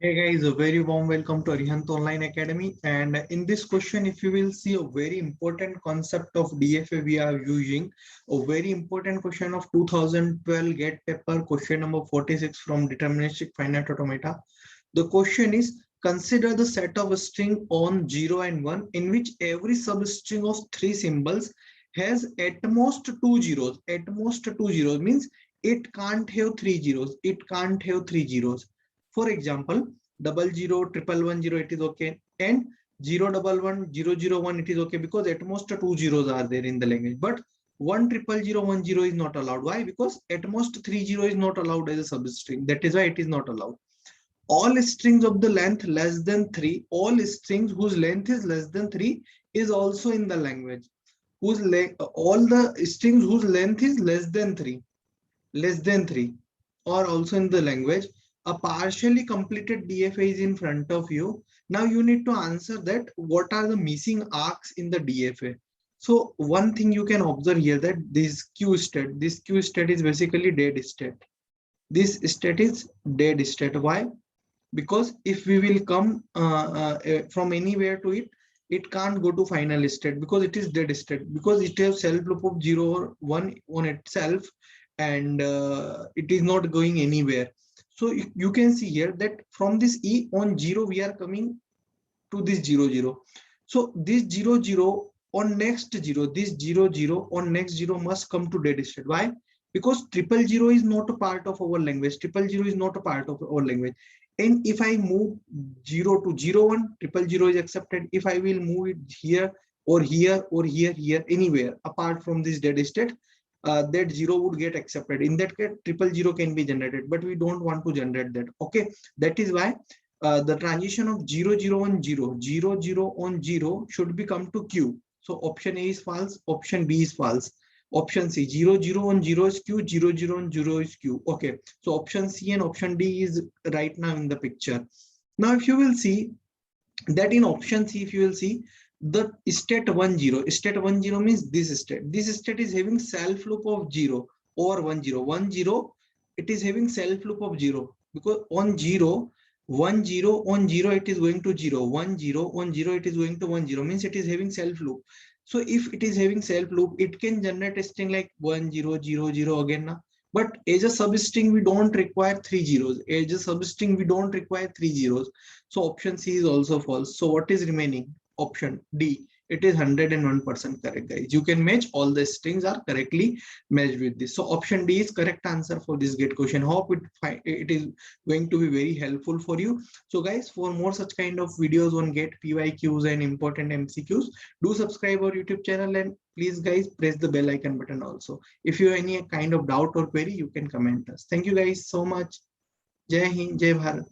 Hey guys, a very warm welcome to Arihant Online Academy. And in this question, if you will see a very important concept of DFA we are using, a very important question of 2012 GATE paper, question number 46 from Deterministic Finite Automata. The question is, consider the set of a string on 0 and 1 in which every substring of three symbols has at most two zeros. At most two zeros means it can't have three zeros. It can't have three zeros. For example, 00, 111, 0, it is okay, and 011, 001, it is okay because at most two zeros are there in the language. But 100, 010 is not allowed. Why? Because at most 30 is not allowed as a substring. That is why it is not allowed. All strings of the length less than 3, all strings whose length is less than 3 is also in the language. All the strings whose length is less than 3 or also in the language. A partially completed DFA is in front of you. Now you need to answer that what are the missing arcs in the DFA. So one thing you can observe here, that this Q state is basically dead state. This state is dead state. Why? Because if we will come from anywhere to it, it can't go to final state because it is dead state, because it has self loop of 0 or 1 on itself, and it is not going anywhere. So you can see here that from this E on 0 we are coming to this 0 0. So this 0 0 on next 0, this 0 0 on next 0 must come to dead state. Why? Because 000 is not a part of our language. 000 is not a part of our language. And if I move 0 to 01, 000 is accepted. If I will move it here or here or here, anywhere apart from this dead state, that 0 would get accepted. In that case, 000 can be generated, but we don't want to generate that. Okay, that is why the transition of 0 0 on 0, 0 0 on 0 should become to Q. So option A is false, option B is false. Option C, 0 0 on 0 is Q, 0 0 on 0 is Q. Okay, so option C and option D is right now in the picture. Now if you will see that in option C, if you will see the state 10, state 10 means this state is having self loop of 0 or 10, it is having self loop of 0, because on 0, 10 on 0 it is going to 0, 10 on 0 it is going to 10, means it is having self loop. So if it is having self loop, it can generate a string like 1000 again now. But as a substring, we don't require three zeros. As a substring, we don't require three zeros. So option C is also false. So what is remaining? Option D. It is 101% correct, guys. You can match, all the strings are correctly matched with this. So option D is correct answer for this GATE question. Hope it is going to be very helpful for you. So guys, for more such kind of videos on GATE PYQs and important MCQs, do subscribe our YouTube channel, and please guys press the bell icon button also. If you have any kind of doubt or query, you can comment us. Thank you guys so much. Jai Hind, Jai Bharat.